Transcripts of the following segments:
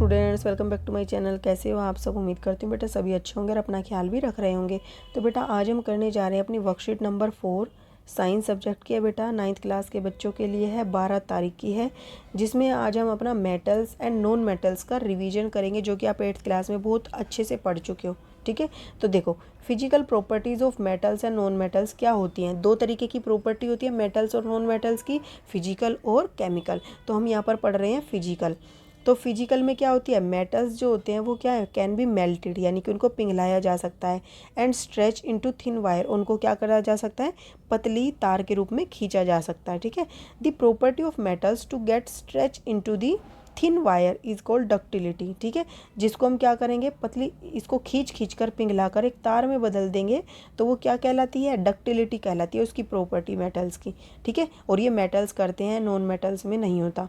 Students, welcome back to my channel. कैसे हो आप सब? उम्मीद करती हूँ बेटा सभी अच्छे होंगे और अपना ख्याल भी रख रहे होंगे। तो बेटा आज हम करने जा रहे हैं अपनी वर्कशीट नंबर 4 साइंस सब्जेक्ट की है बेटा। 9th क्लास के बच्चों के लिए है, 12 तारीख की है, जिसमें आज हम अपना मेटल्स एंड नॉन मेटल्स का रिवीजन करेंगे, जो कि आप 8th क्लास में बहुत अच्छे से पढ़ चुके हो। ठीक है, तो देखो physical properties of metals and non metals क्या होती हैं। दो तरीके की प्रॉपर्टी होती है मेटल्स और नॉन मेटल्स की, फिजिकल और केमिकल। तो हम यहाँ पर पढ़ रहे हैं फिजिकल। तो फिजिकल में क्या होती है, मेटल्स जो होते हैं वो क्या है, कैन बी मेल्टेड, यानी कि उनको पिघलाया जा सकता है, and stretch into thin wire, उनको क्या करा जा सकता है, पतली तार के रूप में खींचा जा सकता है। ठीक है, the property of metals to get stretch into the thin wire is called ductility. ठीक है, जिसको हम क्या करेंगे, पतली इसको खींच कर पिघला कर एक तार में बदल देंगे तो वो क्या कहलाती है, डक्टिलिटी कहलाती है उसकी प्रॉपर्टी मेटल्स की। ठीक है, और ये मेटल्स करते हैं, नॉन मेटल्स में नहीं होता।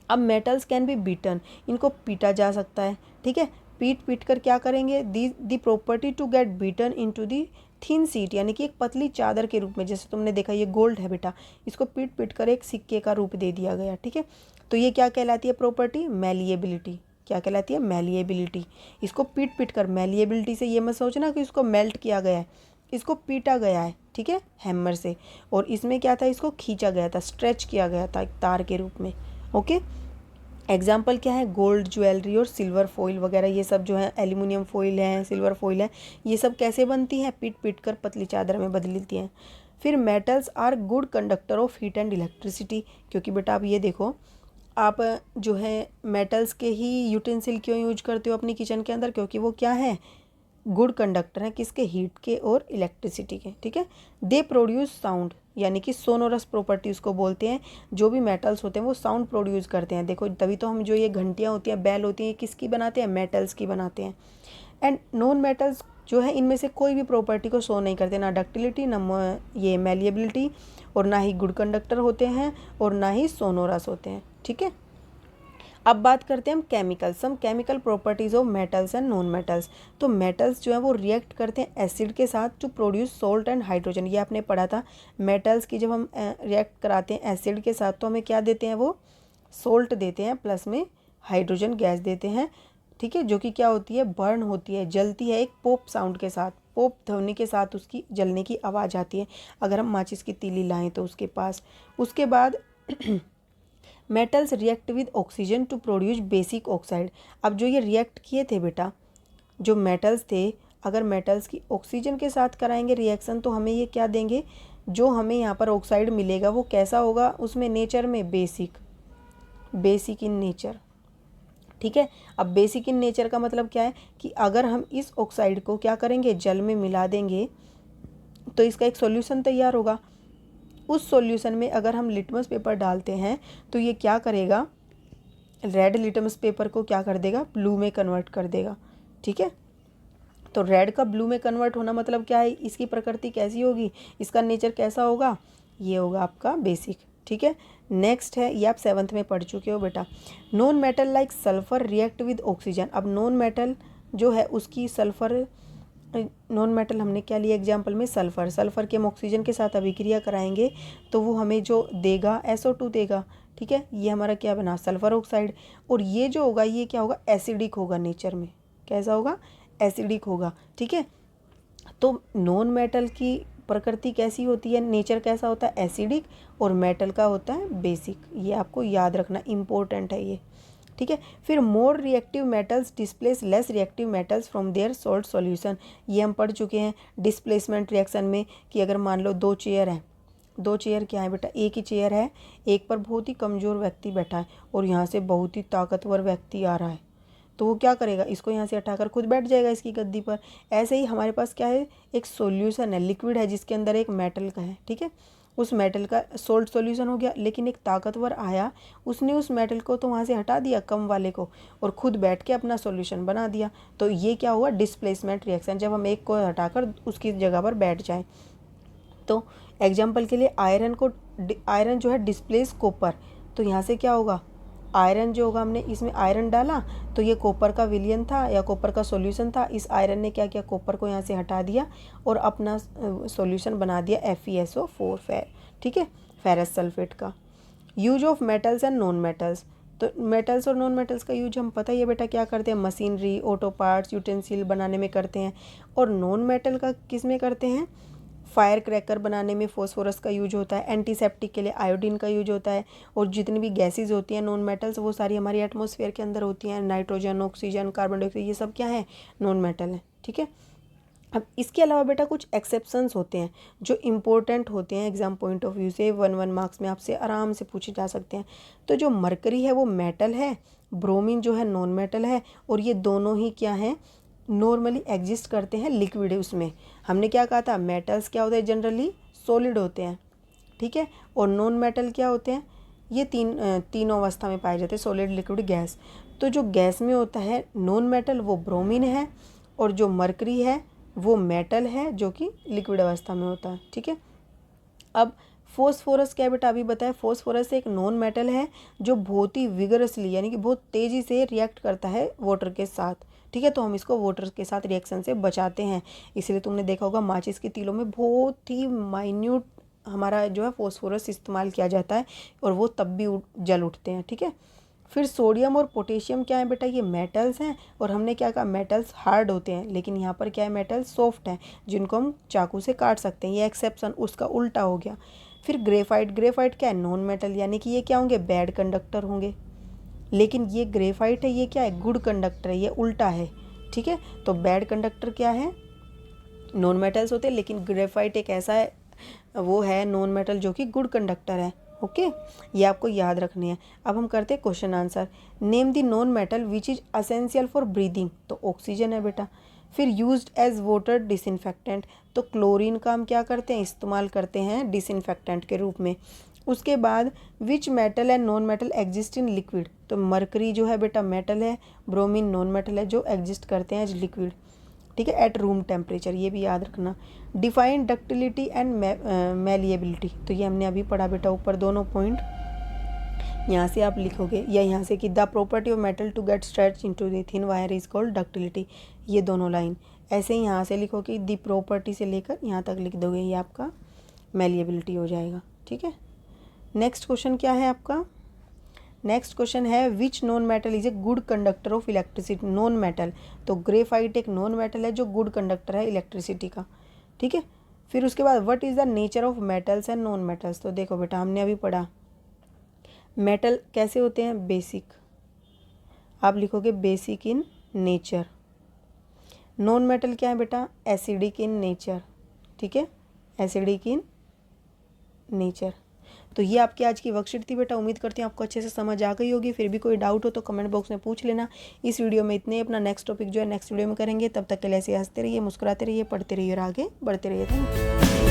अब मेटल्स कैन बी बीटन, इनको पीटा जा सकता है। ठीक है, पीट कर क्या करेंगे, the property to get beaten into the thin sheet, यानी कि एक पतली चादर के रूप में। जैसे तुमने देखा ये गोल्ड है बेटा, इसको पीट कर एक सिक्के का रूप दे दिया गया। ठीक है, तो ये क्या कहलाती है प्रॉपर्टी, मैलिएबिलिटी। क्या कहलाती है, मैलिएबिलिटी। इसको पीट कर, मैलिएबिलिटी से ये मत सोचना कि इसको मेल्ट किया गया है, इसको पीटा गया है। ठीक है, हैमर से, और इसमें क्या था, इसको खींचा गया था, स्ट्रेच किया गया था एक तार के रूप में। ओके, एग्जाम्पल क्या है, गोल्ड ज्वेलरी और सिल्वर फॉइल वगैरह, ये सब जो है एल्यूमिनियम फॉइल है, सिल्वर फॉइल है, ये सब कैसे बनती हैं, पीट कर पतली चादर में बदलती हैं। फिर metals are good conductor of heat and electricity, क्योंकि बेटा आप ये देखो, आप जो है मेटल्स के ही यूटेंसिल क्यों यूज करते हो अपनी किचन के अंदर, क्योंकि वो क्या है, गुड कंडक्टर है, किसके, हीट के और इलेक्ट्रिसिटी के। ठीक है, दे प्रोड्यूस साउंड, यानी कि सोनोरस प्रॉपर्टी उसको बोलते हैं। जो भी मेटल्स होते हैं वो साउंड प्रोड्यूस करते हैं। देखो तभी तो हम जो ये घंटियाँ होती हैं, बैल होती हैं, किसकी बनाते हैं, मेटल्स की बनाते हैं। एंड नॉन मेटल्स जो है इनमें से कोई भी प्रॉपर्टी को शो नहीं करते, ना डक्टिलिटी, ना ये मैलिएबिलिटी, और ना ही गुड कंडक्टर होते हैं, और ना ही सोनोरस होते हैं। ठीक है, अब बात करते हैं हम chemical, some chemical properties of metals and non metals. तो मेटल्स जो है वो रिएक्ट करते हैं एसिड के साथ to produce salt and hydrogen. ये आपने पढ़ा था, मेटल्स की जब हम रिएक्ट कराते हैं एसिड के साथ तो हमें क्या देते हैं, वो सोल्ट देते हैं, प्लस में हाइड्रोजन गैस देते हैं। ठीक है, जो कि क्या होती है, बर्न होती है, जलती है एक पॉप साउंड के साथ, पॉप ध्वनि के साथ उसकी जलने की आवाज़ आती है अगर हम माचिस की तीली लाएँ तो उसके पास। उसके बाद metals react with oxygen to produce basic oxide. अब जो ये रिएक्ट किए थे बेटा, जो मेटल्स थे, अगर मेटल्स की ऑक्सीजन के साथ कराएंगे रिएक्शन तो हमें ये क्या देंगे, जो हमें यहाँ पर ऑक्साइड मिलेगा वो कैसा होगा, उसमें नेचर में बेसिक इन नेचर। ठीक है, अब बेसिक इन नेचर का मतलब क्या है कि अगर हम इस ऑक्साइड को क्या करेंगे, जल में मिला देंगे तो इसका एक सॉल्यूशन तैयार होगा। उस सॉल्यूशन में अगर हम लिटमस पेपर डालते हैं तो ये क्या करेगा, रेड लिटमस पेपर को क्या कर देगा, ब्लू में कन्वर्ट कर देगा। ठीक है, तो रेड का ब्लू में कन्वर्ट होना मतलब क्या है, इसकी प्रकृति कैसी होगी, इसका नेचर कैसा होगा, ये होगा आपका बेसिक। ठीक है, नेक्स्ट है, ये आप 7th में पढ़ चुके हो बेटा, non metal like sulphur react with oxygen. अब नॉन मेटल जो है उसकी सल्फर, नॉन मेटल हमने क्या लिया एग्जाम्पल में, सल्फर के हम ऑक्सीजन के साथ अभिक्रिया कराएंगे तो वो हमें जो देगा SO2 देगा। ठीक है, ये हमारा क्या बना, सल्फर ऑक्साइड। और ये जो होगा ये क्या होगा, एसिडिक होगा नेचर में, कैसा होगा, एसिडिक होगा। ठीक है, तो नॉन मेटल की प्रकृति कैसी होती है, नेचर कैसा होता है, एसिडिक, और मेटल का होता है बेसिक। ये आपको याद रखना, इम्पोर्टेंट है ये। ठीक है, फिर more reactive metals displace less reactive metals from their salt solution. ये हम पढ़ चुके हैं डिस्प्लेसमेंट रिएक्शन में, कि अगर मान लो 2 चेयर हैं, 2 चेयर क्या है बेटा, एक ही चेयर है, एक पर बहुत ही कमज़ोर व्यक्ति बैठा है और यहाँ से बहुत ही ताकतवर व्यक्ति आ रहा है, तो वो क्या करेगा, इसको यहाँ से हटाकर खुद बैठ जाएगा इसकी गद्दी पर। ऐसे ही हमारे पास क्या है, एक सॉल्यूशन है, लिक्विड है, जिसके अंदर एक मेटल का है। ठीक है, उस मेटल का सोल्ट सॉल्यूशन हो गया, लेकिन एक ताकतवर आया, उसने उस मेटल को तो वहाँ से हटा दिया, कम वाले को, और खुद बैठ के अपना सॉल्यूशन बना दिया। तो ये क्या हुआ, डिस्प्लेसमेंट रिएक्शन, जब हम एक को हटाकर उसकी जगह पर बैठ जाएं। तो एग्जाम्पल के लिए आयरन जो है डिस्प्लेस कॉपर, तो यहाँ से क्या होगा, आयरन जो होगा, हमने इसमें आयरन डाला तो ये कॉपर का विलयन था या कॉपर का सॉल्यूशन था, इस आयरन ने क्या किया, कॉपर को यहाँ से हटा दिया और अपना सॉल्यूशन बना दिया FeSO4 ठीक है, फेरस सल्फेट का। Use of metals and non metals, तो मेटल्स और नॉन मेटल्स का यूज हम पता ही है बेटा क्या करते हैं, मशीनरी, ऑटो पार्ट्स, यूटेंसिल बनाने में करते हैं। और नॉन मेटल का किस में करते हैं, फायर क्रैकर बनाने में फॉस्फोरस का यूज होता है, एंटीसेप्टिक के लिए आयोडीन का यूज होता है। और जितनी भी गैसेज होती हैं नॉन मेटल्स वो सारी हमारी एटमॉस्फेयर के अंदर होती हैं, नाइट्रोजन, ऑक्सीजन, कार्बन डाइऑक्साइड, ये सब क्या है, नॉन मेटल है। ठीक है। अब इसके अलावा बेटा कुछ एक्सेप्शंस होते हैं जो इम्पोर्टेंट होते हैं एग्जाम पॉइंट ऑफ व्यू से, 1 मार्क्स में आपसे आराम से पूछे जा सकते हैं। तो जो मरकरी है वो मेटल है, ब्रोमीन जो है नॉन मेटल है, और ये दोनों ही क्या हैं, नॉर्मली एग्जिस्ट करते हैं लिक्विड। उसमें हमने क्या कहा था, मेटल्स क्या होते हैं, जनरली सॉलिड होते हैं। ठीक है। और नॉन मेटल क्या होते हैं, ये तीनों अवस्था में पाए जाते हैं, सॉलिड, लिक्विड, गैस। तो जो गैस में होता है नॉन मेटल वो ब्रोमीन है, और जो मरकरी है वो मेटल है जो कि लिक्विड अवस्था में होता है। ठीक है। अब फॉस्फोरस क्या है बेटा, अभी बताया, फॉस्फोरस एक नॉन मेटल है जो बहुत ही विगरसली यानी कि बहुत तेज़ी से रिएक्ट करता है वाटर के साथ। ठीक है। तो हम इसको वाटर के साथ रिएक्शन से बचाते हैं, इसलिए तुमने देखा होगा माचिस के तीलों में बहुत ही माइन्यूट हमारा जो है फॉस्फोरस इस्तेमाल किया जाता है, और वो तब भी जल उठते हैं। ठीक है। फिर सोडियम और पोटेशियम क्या है बेटा, ये मेटल्स हैं, और हमने क्या कहा, मेटल्स हार्ड होते हैं, लेकिन यहाँ पर क्या है, मेटल्स सॉफ्ट हैं जिनको हम चाकू से काट सकते हैं। ये एक्सेप्शन उसका उल्टा हो गया। फिर ग्रेफाइट, ग्रेफाइट क्या है, नॉन मेटल, यानी कि ये क्या होंगे, बैड कंडक्टर होंगे। लेकिन ये ग्रेफाइट है, ये क्या है, गुड कंडक्टर है, ये उल्टा है। ठीक है। तो बैड कंडक्टर क्या है, नॉन मेटल्स होते हैं, लेकिन ग्रेफाइट एक ऐसा है, वो है नॉन मेटल जो कि गुड कंडक्टर है। ओके, ये आपको याद रखने हैं। अब हम करते हैं question answer. Name the non metal which is essential for breathing, तो ऑक्सीजन है बेटा। फिर यूज्ड एज वाटर डिसइंफेक्टेंट, तो क्लोरीन का हम क्या करते हैं, इस्तेमाल करते हैं डिसइंफेक्टेंट के रूप में। उसके बाद which metal and non metal exist in liquid, तो मरकरी जो है बेटा मेटल है, ब्रोमीन नॉन मेटल है जो एग्जिस्ट करते हैं एज लिक्विड। ठीक है, एट रूम टेम्परेचर, ये भी याद रखना। डिफाइन डक्टिलिटी एंड मैलिएबिलिटी, तो ये हमने अभी पढ़ा बेटा, ऊपर दोनों पॉइंट यहाँ से आप लिखोगे, या यहाँ से कि the property of metal to get stretch into the thin wire is called ductility, ये दोनों लाइन ऐसे ही यहाँ से लिखोगे, द प्रॉपर्टी से लेकर यहाँ तक लिख दोगे, ये आपका मैलिएबिलिटी हो जाएगा। ठीक है। नेक्स्ट क्वेश्चन क्या है आपका, नेक्स्ट क्वेश्चन है which non metal is a good conductor of electricity, non metal, तो ग्रेफाइट एक नॉन मेटल है जो गुड कंडक्टर है इलेक्ट्रिसिटी का। ठीक है। फिर उसके बाद what is the nature of metals and non metals, तो देखो बेटा हमने अभी पढ़ा मेटल कैसे होते हैं, बेसिक, आप लिखोगे basic in nature. Non metal क्या है बेटा, एसिडिक इन नेचर। ठीक है, एसिडिक इन नेचर। तो ये आपकी आज की वर्कशीट थी बेटा, उम्मीद करती हूँ आपको अच्छे से समझ आ गई होगी। फिर भी कोई डाउट हो तो कमेंट बॉक्स में पूछ लेना। इस वीडियो में इतने, अपना नेक्स्ट टॉपिक जो है नेक्स्ट वीडियो में करेंगे। तब तक के लिए ऐसे हंसते रहिए, मुस्कुराते रहिए, पढ़ते रहिए और आगे बढ़ते रहिए। Thank you.